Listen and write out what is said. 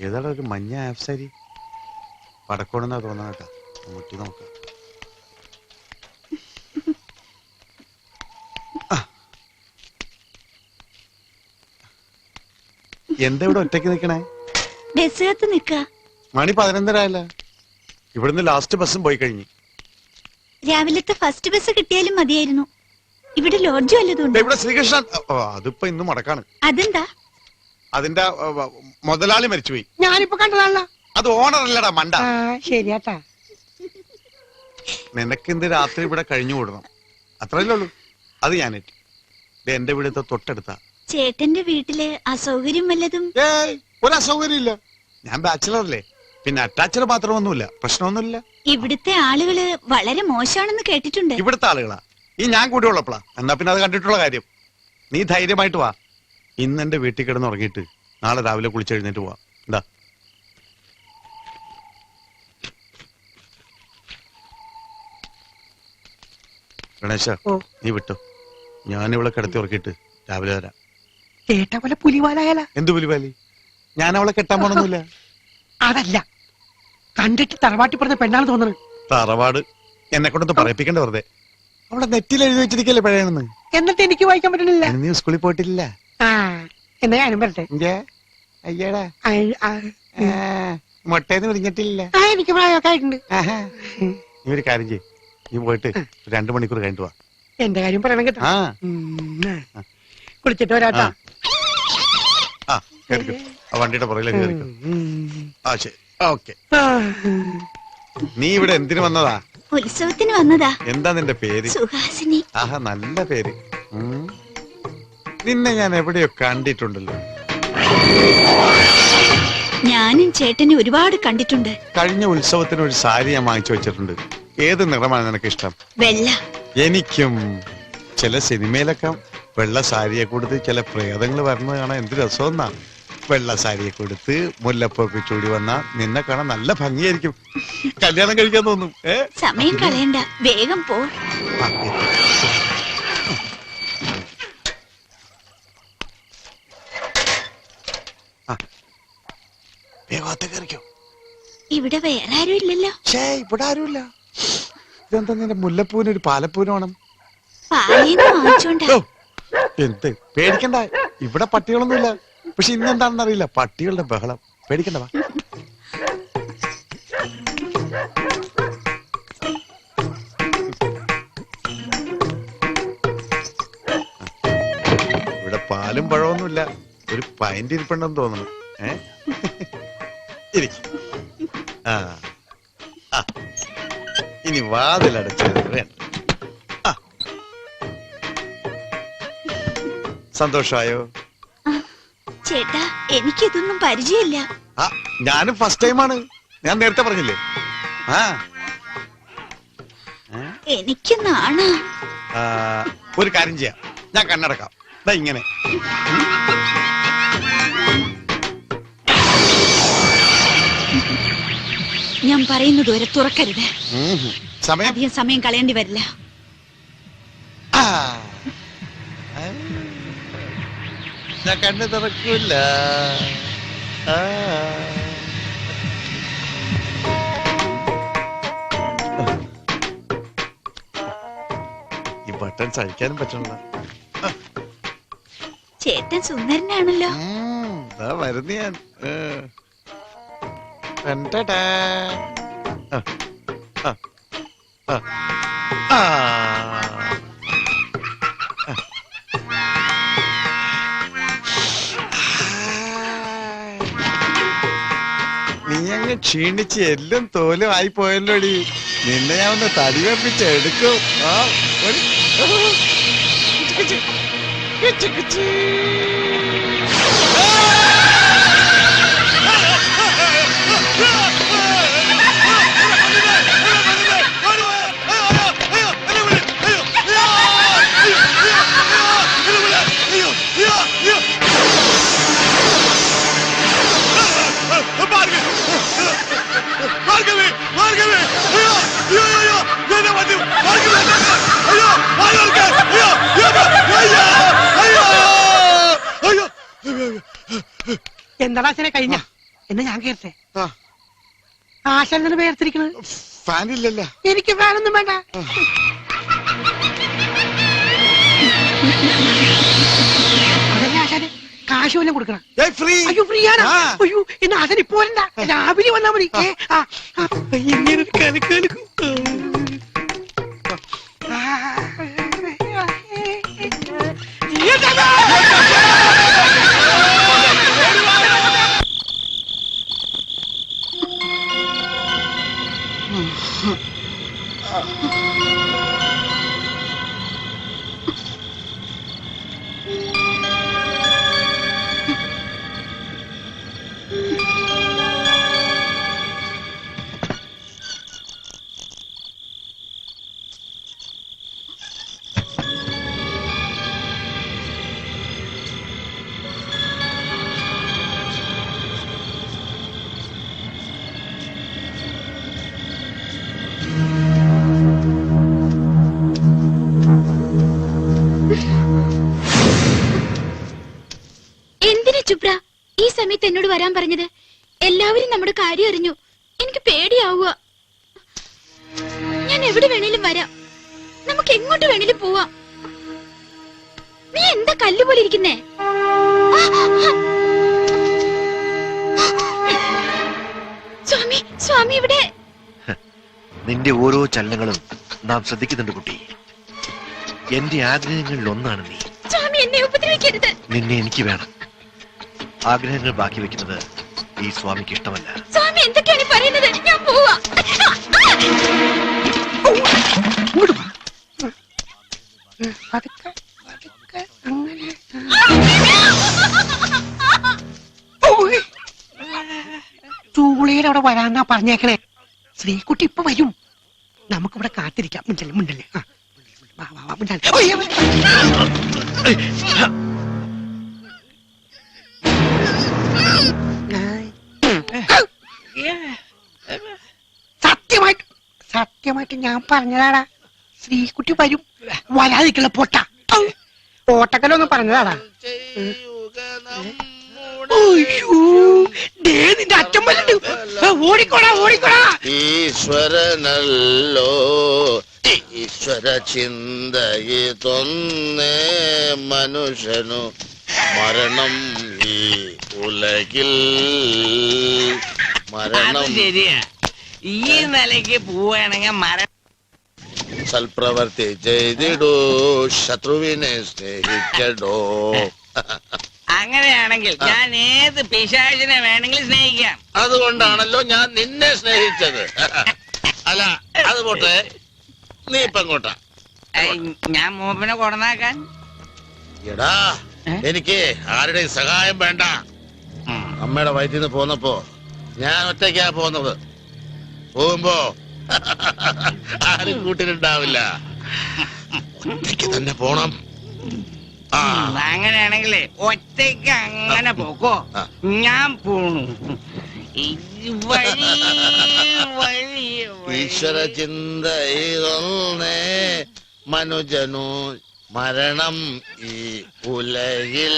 ഏതാടാ ഒരു മഞ്ഞ ആഫ്സാരി പടക്കോണെന്നാ തോന്നാ കേട്ടാ. മുട്ടി നോക്കാം. എന്താ ഇവിടെ ഒറ്റയ്ക്ക് നിക്കണേ? ബസ്സകത്ത് നിക്ക. മണി 11:30 ഇവിടുന്ന് ലാസ്റ്റ് ബസ്സും പോയി കഴിഞ്ഞു. രാവിലത്തെ ഫസ്റ്റ് ബസ് കിട്ടിയാലും മതിയായിരുന്നു. ഇവിടെ ലോഡ്ജ് വല്ലതുണ്ട്? ഇവിടെ ശ്രീകൃഷ്ണൻ അതിപ്പോ ഇന്നും മടക്കാണ്. അതെന്താ? അതിന്റെ മുതലാളി മരിച്ചുപോയി. ഞാനിപ്പോ കണ്ടതാണല്ലോ. അത് ഓണർ അല്ലടാ മണ്ട. ശരിയാട്ടാ. നിനക്ക് ഇന്ന് രാത്രി ഇവിടെ കഴിഞ്ഞു കൂടണം, അത്രയല്ലേ ഉള്ളൂ. അത് ഞാനേറ്റു. എന്റെ വീടത്തെ തൊട്ടടുത്താ. ചേട്ടന്റെ വീട്ടില് അസൗകര്യം വല്ലതും? ഒരു അസൗകര്യം ഇല്ല. ഞാൻ ബാച്ചിലർ അല്ലേ, പിന്നെ അറ്റാച്ചർ മാത്രമൊന്നുമില്ല, പ്രശ്നമൊന്നുമില്ല. ഇവിടുത്തെ ആളുകള് വളരെ മോശമാണെന്ന് കേട്ടിട്ടുണ്ട്. ഇവിടുത്തെ ആളുകളാ? ഈ ഞാൻ കൂടി ഉള്ളപ്പോളാ. എന്നാ പിന്നെ അത് കണ്ടിട്ടുള്ള കാര്യം. നീ ധൈര്യമായിട്ട് വാ. ഇന്ന് എന്റെ വീട്ടിൽ കിടന്ന് ഉറങ്ങിയിട്ട് നാളെ രാവിലെ കുളിച്ചെഴുന്നേറ്റ് പോവാ. എന്താ ഗണേശ, നീ വിട്ടോ. ഞാനിവളെ കിടത്തി ഉറക്കിയിട്ട് രാവിലെ വരാം. ചേട്ടാ പോലെ പുലിവാലായാല? എന്ത് പുലിവാലി? ഞാൻ അവളെ കെട്ടാൻ പോണൊന്നുമില്ല. അതല്ല, കണ്ടിട്ട് തറവാട്ടി പറഞ്ഞ പെണ്ണാണ് തോന്നുന്നത്. തറവാട് എന്നെ കൊണ്ടൊന്ന് പറയിപ്പിക്കണ്ട വെറുതെ. അവളെ നെറ്റിൽ എഴുതി വെച്ചിരിക്കല്ലേ പഴയണെന്ന്. എന്നിട്ട് എനിക്ക് വായിക്കാൻ പറ്റണില്ല. നീ സ്കൂളിൽ പോയിട്ടില്ല? എന്നാ ഞാനും വരട്ടെ. അയ്യടാ, മുട്ടേന്ന് വിളിഞ്ഞിട്ടില്ല. എനിക്ക് പ്രായമൊക്കെ ആയിട്ടുണ്ട്. നീ ഒരു കാര്യം ചെയ്യ്, നീ പോയിട്ട് 2 മണിക്കൂർ കഴിഞ്ഞിട്ട് വാ. എന്റെ കാര്യം പറയണം കേട്ടോ. കുളിച്ചിട്ട് വരാട്ടാ. വണ്ടിയുടെ പുറകിലേക്ക് കയറിക്കോ. ശരി, ഓക്കെ. നീ ഇവിടെ എന്തിനു വന്നതാ? ഉത്സവത്തിന് വന്നതാ. എന്താ നിന്റെ പേര്? സുഹാസിനി. ആഹാ, നല്ല പേര്. നിന്നെ ഞാൻ എവിടെയോ കണ്ടിട്ടുണ്ടല്ലോ. ഞാനും ചേട്ടനെ ഒരുപാട് കണ്ടിട്ടുണ്ട്. കഴിഞ്ഞ ഉത്സവത്തിന് ഒരു സാരി ഞാൻ വാങ്ങിച്ചു വെച്ചിട്ടുണ്ട്. ഏത് നിറമാണ് നിനക്ക് ഇഷ്ടം? വെള്ള. എനിക്കും. ചില സിനിമയിലൊക്കെ വെള്ള സാരിയെ കൊടുത്ത് ചില പ്രേതങ്ങൾ വരുന്നത് കാണാൻ എന്ത് രസമെന്നാ. വെള്ള സാരിയെ കൊടുത്ത് മുല്ലപ്പൊക്കെ ചൂടി വന്നാ നിന്നെ കാണാൻ നല്ല ഭംഗിയായിരിക്കും. കല്യാണം കഴിക്കാൻ തോന്നും. സമയം കളയണ്ട, വേഗം പോ. ഇവിടെ വേറെ ആരും ഇല്ലല്ലോ. ഇവിടെ ആരുമില്ല. ഇതെന്താ നിന്റെ മുല്ലപ്പൂവിന് ഒരു പാലപ്പൂവിന് വേണം? എന്ത് പേടിക്കണ്ട, ഇവിടെ പട്ടികളൊന്നുമില്ല. പക്ഷെ ഇന്നെന്താണെന്ന് അറിയില്ല, പട്ടികളുടെ ബഹളം. പേടിക്കണ്ട, വാ. ഇവിടെ പാലും പഴമൊന്നുമില്ല. ഒരു പൈൻ്റ് ഇരിപ്പുണ്ടെന്ന് തോന്നുന്നു. ഇനി വാതിലടച്ചത് വേണ്ട. സന്തോഷായോ? ചേട്ടാ, എനിക്കിതൊന്നും പരിചയമില്ല. ഞാനും ഫസ്റ്റ് ടൈമാണ്. ഞാൻ നേരത്തെ പറഞ്ഞില്ലേ. എനിക്ക് നാണാ. ഒരു കാര്യം ചെയ്യാം, ഞാൻ കണ്ണടക്കാം. ഇങ്ങനെ ഞാൻ പറയുന്നത് വരെ തുറക്കരുത്. അധികം സമയം കളയേണ്ടി വരില്ല. ഞാൻ കണ്ണ് തുറക്കൂല. ഈ ബട്ടൺ സഹിക്കാനും പറ്റണില്ല. ചേട്ടൻ സുന്ദരനാണല്ലോ. വരുന്ന ഞാൻ. നീ അങ്ങ് ക്ഷീണിച്ച് എല്ലാം തോലും ആയി പോയല്ലോടി. നിന്നെ ഞാൻ ഒന്ന് തടി വെപ്പിച്ച് എടുക്കും. എന്താ കഴിഞ്ഞ എന്നാ ഞാൻ കേട്ടെ ആ, ആശാനെ പേർത്തിരിക്കണത്. ഫാനില്ലല്ല. എനിക്ക് ഫാനൊന്നും വേണ്ട. അതല്ലേ ആശാനെ, കാശ് വല്ലതും കൊടുക്കണം. ഫ്രീ. അയ്യോ ഫ്രീ ആണ്. ആ. അയ്യോ എന്നാ ആശാൻ ഇപ്പൊ വരണ്ട, രാവിലെ വന്നാ മതി. ഇങ്ങനെ ഒരു കലക്കാലക്കും. എന്തിനാ ചുപ്ര ഈ സമയത്ത് എന്നോട് വരാൻ പറഞ്ഞത്? എല്ലാവരും നമ്മുടെ കാര്യം അറിഞ്ഞു. എനിക്ക് പേടിയാവുക. ഞാൻ എവിടെ വേണേലും വരാം, നമുക്ക് എങ്ങോട്ട് വേണേലും പോവാം. നീ എന്താ കല്ലുപോലെ ഇരിക്കുന്നേ? സ്വാമി, സ്വാമി ഇവിടെ. നിന്റെ ഓരോ ചലനങ്ങളും നാം ശ്രദ്ധിക്കുന്നുണ്ട് കുട്ടി. എന്റെ ആഗ്രഹങ്ങളിൽ ഒന്നാണ് നീ. സ്വാമി എന്നെ ഉപദ്രവിക്കരുത്. നിന്നെ എനിക്ക് വേണം. ആഗ്രഹങ്ങൾ ബാക്കി വെക്കുന്നത് ഈ സ്വാമിക്ക് ഇഷ്ടമല്ല. സ്വാമി എന്തൊക്കെയാണ് പറയുന്നത്? ഞാൻ പോവാ. ചൂളയുടെ അവിടെ വരാന്നാ പറഞ്ഞേക്കണേ. ശ്രീകുട്ടി ഇപ്പൊ വരും. നമുക്കിവിടെ കാത്തിരിക്കാം. മിണ്ടല്ലേ മിണ്ടല്ലേ. സത്യമായിട്ട് ഞാൻ പറഞ്ഞതാടാ, ശ്രീകുട്ടി വരും. വരാതിരിക്കല പൊട്ട ഓട്ടക്കലൊന്നും പറഞ്ഞതാടാ. നിന്റെ അച്ഛൻ വലുണ്ട്. ഓടിക്കോടാ ഓടിക്കോടാ. ഈശ്വരനല്ലോ ഈശ്വര ചിന്തയിതൊന്നേ മനുഷ്യനു മരണം ഈ ഉലകിൽ മരണം. ശരിയാ, ഈ നിലയ്ക്ക് പോവുകയാണെങ്കിൽ മരണം. സൽപ്രവർത്തി ചെയ്തിടൂ, ശത്രുവിനെ സ്നേഹിക്കടോ. അങ്ങനെയാണെങ്കിൽ ഞാൻ ഏത് പിശാചിനെ വേണമെങ്കിലും സ്നേഹിക്കാം. അതുകൊണ്ടാണല്ലോ ഞാൻ നിന്നെ സ്നേഹിച്ചത്. അല്ല അത് പോട്ടെ, നീ ഇപ്പൊ എങ്ങോട്ടാ? ഞാൻ മൂപ്പനെ കൊടന്നാക്കാൻ. എടാ എനിക്ക് ആരുടെയും സഹായം വേണ്ട. അമ്മയുടെ വയറ്റിൽ നിന്ന് പോന്നപ്പോ ഞാൻ ഒറ്റയ്ക്കാ പോന്നത്. പോകുമ്പോ ആരും കൂട്ടിനുണ്ടാവില്ല, ഒറ്റയ്ക്ക് തന്നെ പോണം. അങ്ങനെയാണെങ്കിലേ ഒറ്റയ്ക്ക് അങ്ങനെ പോക്കോ, ഞാൻ പോണു. ഈശ്വര ചിന്ത ഇതൊന്നേ മനുജനു മരണം ഈ ഉലകിൽ.